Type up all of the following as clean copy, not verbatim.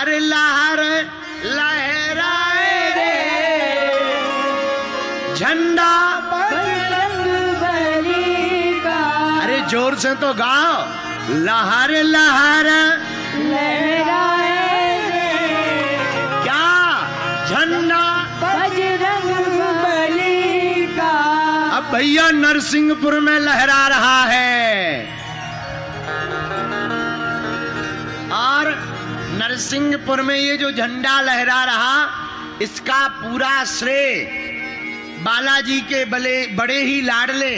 लहर लहर लहराए रे झंडा बजरंगबली का। अरे जोर से तो गाओ, लहर लहर लहराए रे क्या झंडा बजरंगबली का। अब भैया नरसिंहपुर में लहरा रहा है और नरसिंहपुर में ये जो झंडा लहरा रहा इसका पूरा श्रेय बालाजी के बड़े ही लाडले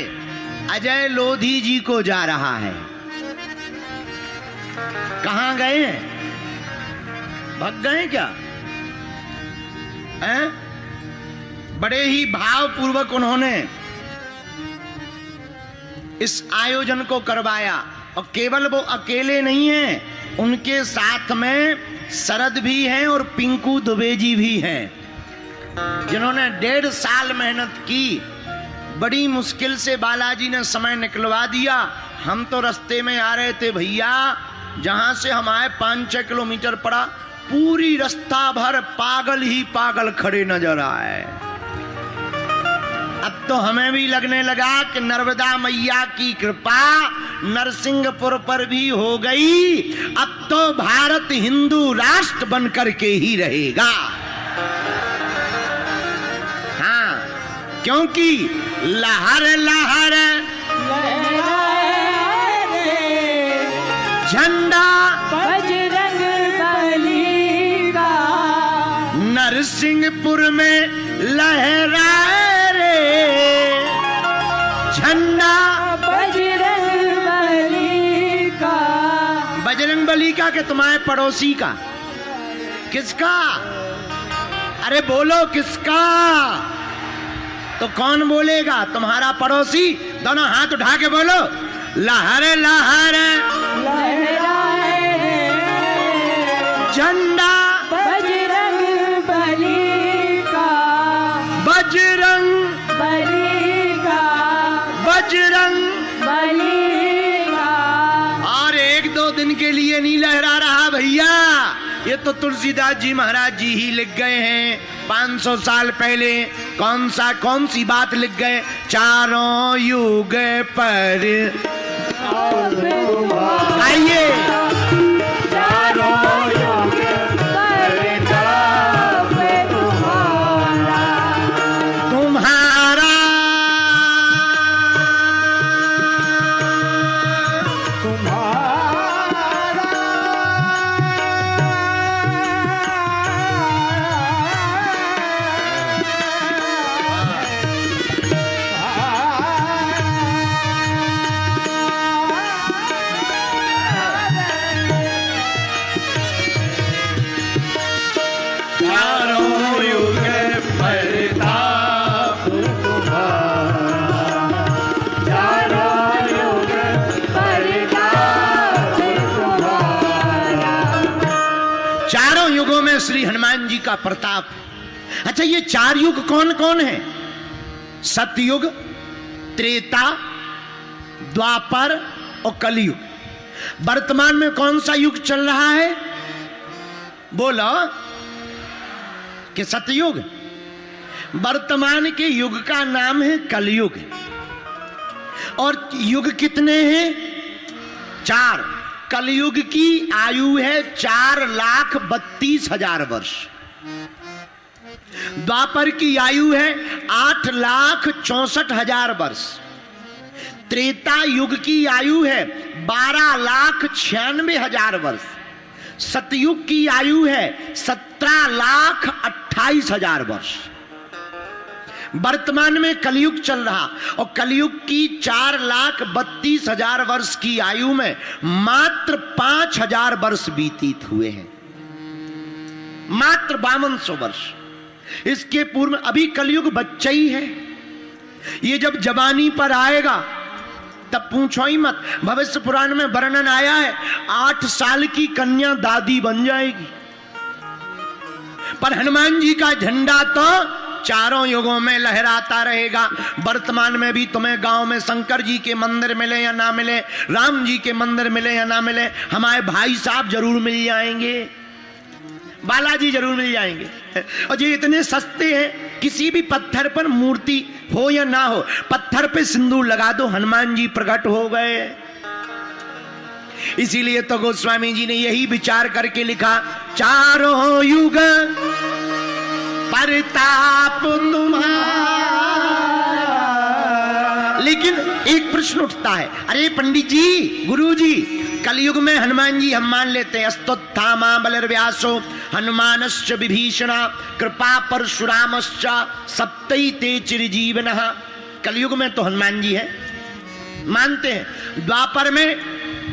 अजय लोधी जी को जा रहा है। कहां गए हैं? भाग गए क्या? हैं? बड़े ही भावपूर्वक उन्होंने इस आयोजन को करवाया और केवल वो अकेले नहीं हैं, उनके साथ में शरद भी हैं और पिंकू दुबे जी भी हैं, जिन्होंने 1.5 साल मेहनत की। बड़ी मुश्किल से बालाजी ने समय निकलवा दिया। हम तो रास्ते में आ रहे थे भैया, जहां से हम आए 5-6 किलोमीटर पड़ा, पूरी रास्ता भर पागल ही पागल खड़े नजर आए। अब तो हमें भी लगने लगा कि नर्मदा मैया की कृपा नरसिंहपुर पर भी हो गई। अब तो भारत हिंदू राष्ट्र बनकर के ही रहेगा। हाँ, क्योंकि लहर लहर लहराए रे झंडा बजरंगबली का। नरसिंहपुर में लहराए रे झंडा बजरंगबली का। बजरंगबली का कि तुम्हारे पड़ोसी का? किसका? अरे बोलो किसका? तो कौन बोलेगा? तुम्हारा पड़ोसी? दोनों हाथ उठा के बोलो, लहर लहर लहराए रे झंडा बजरंगबली का। बजरंग बली का बजरंग। बली का। और 1-2 दिन के लिए नहीं लहरा रहा भैया, ये तो तुलसीदास जी महाराज जी ही लिख गए हैं 500 साल पहले। कौन सी बात लिख गए? चारों युग पर आइए, चारों युग पर ताप तुम्हारा। तुम्हारा चारों युग परताप तुम्हारा। चारों युग पर ताप तुम्हारा। चारों युगों में श्री हनुमान जी का प्रताप। अच्छा, ये 4 युग कौन कौन है? सतयुग, त्रेता, द्वापर और कलयुग। वर्तमान में कौन सा युग चल रहा है? बोलो कि सतयुग। वर्तमान के युग का नाम है कलयुग। और युग कितने हैं? 4। कलयुग की आयु है 4,32,000 वर्ष। द्वापर की आयु है 8,64,000 वर्ष। त्रेता युग की आयु है 12,96,000 वर्ष। सतयुग की आयु है 17,28,000 वर्ष। वर्तमान में कलयुग चल रहा, और कलयुग की 4,32,000 वर्ष की आयु में मात्र 5,000 वर्ष व्यतीत हुए हैं, मात्र 5200 वर्ष। इसके पूर्व अभी कलयुग बच्चा ही है। ये जब जवानी पर आएगा तब पूछो ही मत। भविष्य पुराण में वर्णन आया है 8 साल की कन्या दादी बन जाएगी। पर हनुमान जी का झंडा तो चारों युगों में लहराता रहेगा। वर्तमान में भी तुम्हें गांव में शंकर जी के मंदिर मिले या ना मिले, राम जी के मंदिर मिले या ना मिले, हमारे भाई साहब जरूर मिल जाएंगे। बालाजी जरूर मिल जाएंगे। और ये इतने सस्ते हैं, किसी भी पत्थर पर मूर्ति हो या ना हो, पत्थर पे सिंदूर लगा दो, हनुमान जी प्रकट हो गए। इसीलिए तो गोस्वामी जी ने यही विचार करके लिखा, चारों युग परताप तुम्हारा। लेकिन एक प्रश्न उठता है, अरे पंडित जी, गुरु जी, कलयुग में हनुमान जी हम मान लेते हैं, अस्तोत्थामा बलर्व्यासो हनुमानश्च विभीषणा कृपा परशुरामश्च सप्तैते चिरजीवनः। कलयुग में तो हनुमान जी है, मानते हैं। द्वापर में,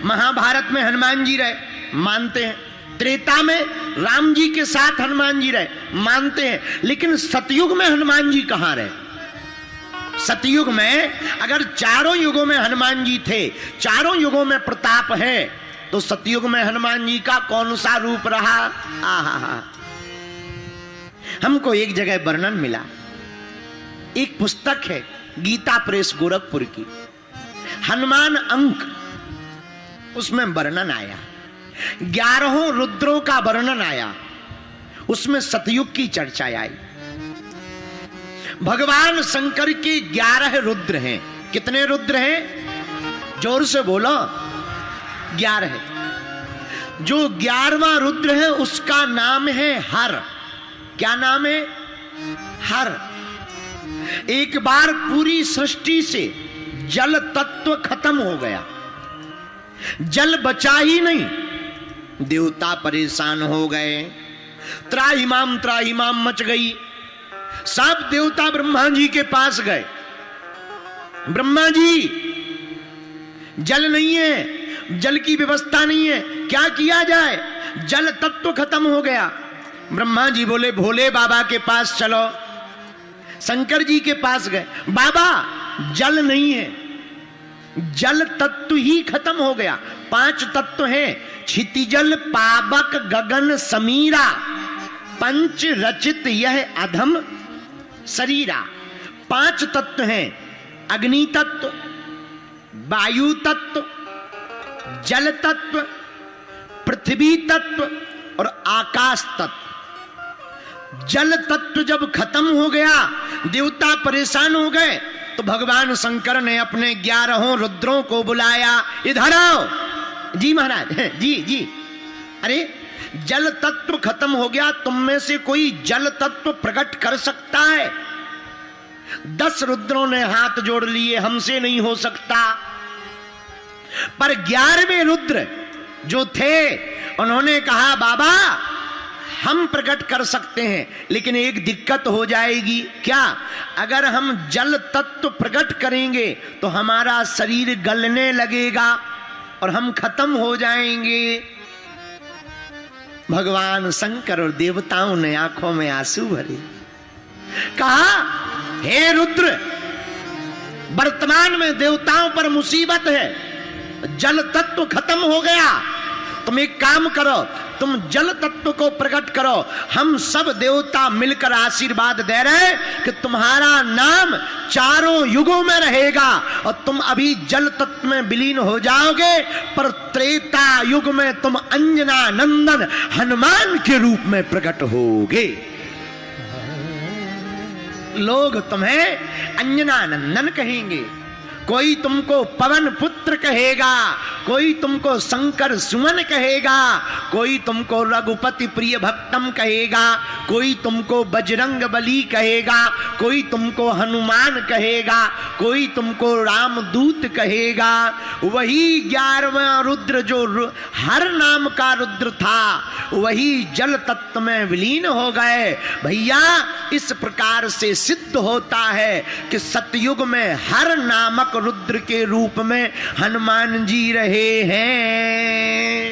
महाभारत में हनुमान जी रहे, मानते हैं। त्रेता में राम जी के साथ हनुमान जी रहे, मानते हैं। लेकिन सतयुग में हनुमान जी कहां रहे? सतयुग में अगर चारों युगों में हनुमान जी थे, चारों युगों में प्रताप है, तो सतयुग में हनुमान जी का कौन सा रूप रहा? आहा, हमको एक जगह वर्णन मिला, एक पुस्तक है गीता प्रेस गोरखपुर की, हनुमान अंक, उसमें वर्णन आया, 11 रुद्रों का वर्णन आया, उसमें सतयुग की चर्चा आई। भगवान शंकर के 11 रुद्र हैं। कितने रुद्र हैं? जोर से बोलो। 11 है। जो 11वां रुद्र है उसका नाम है हर। क्या नाम है? हर। एक बार पूरी सृष्टि से जल तत्व खत्म हो गया, जल बचा ही नहीं, देवता परेशान हो गए, त्राहिमाम मच गई। सब देवता ब्रह्मा जी के पास गए, ब्रह्मा जी जल नहीं है, जल की व्यवस्था नहीं है, क्या किया जाए? जल तत्व खत्म हो गया। ब्रह्मा जी बोले भोले बाबा के पास चलो। शंकर जी के पास गए, बाबा जल नहीं है, जल तत्व ही खत्म हो गया। 5 तत्व हैं, क्षितिजल पावक गगन समीरा, पंच रचित यह अधम शरीरा। 5 तत्व हैं, अग्नि तत्व, वायु तत्व, जल तत्व, पृथ्वी तत्व और आकाश तत्व। जल तत्व जब खत्म हो गया, देवता परेशान हो गए, तो भगवान शंकर ने अपने 11 रुद्रों को बुलाया, इधर आओ। जी महाराज, जी जी। अरे जल तत्व खत्म हो गया, तुम में से कोई जल तत्व प्रकट कर सकता है? 10 रुद्रों ने हाथ जोड़ लिए, हमसे नहीं हो सकता। पर 11वें रुद्र जो थे, उन्होंने कहा बाबा हम प्रकट कर सकते हैं, लेकिन एक दिक्कत हो जाएगी। क्या? अगर हम जल तत्व प्रकट करेंगे तो हमारा शरीर गलने लगेगा और हम खत्म हो जाएंगे। भगवान शंकर और देवताओं ने आंखों में आंसू भरे, कहा हे रुद्र, वर्तमान में देवताओं पर मुसीबत है, जल तत्व खत्म हो गया, तुम एक काम करो, तुम जल तत्व को प्रकट करो। हम सब देवता मिलकर आशीर्वाद दे रहे कि तुम्हारा नाम चारों युगों में रहेगा और तुम अभी जल तत्व में विलीन हो जाओगे, पर त्रेता युग में तुम अंजना नंदन हनुमान के रूप में प्रकट होगे। लोग तुम्हें अंजना नंदन कहेंगे, कोई तुमको पवन पुत्र कहेगा, कोई तुमको शंकर सुमन कहेगा, कोई तुमको रघुपति प्रिय भक्तम कहेगा, कोई तुमको बजरंग बली कहेगा, कोई तुमको हनुमान कहेगा, कोई तुमको रामदूत कहेगा। वही 11वां रुद्र जो हर नाम का रुद्र था, वही जल तत्व में विलीन हो गए। भैया इस प्रकार से सिद्ध होता है कि सतयुग में हर नामक रुद्र के रूप में हनुमान जी रहे हैं।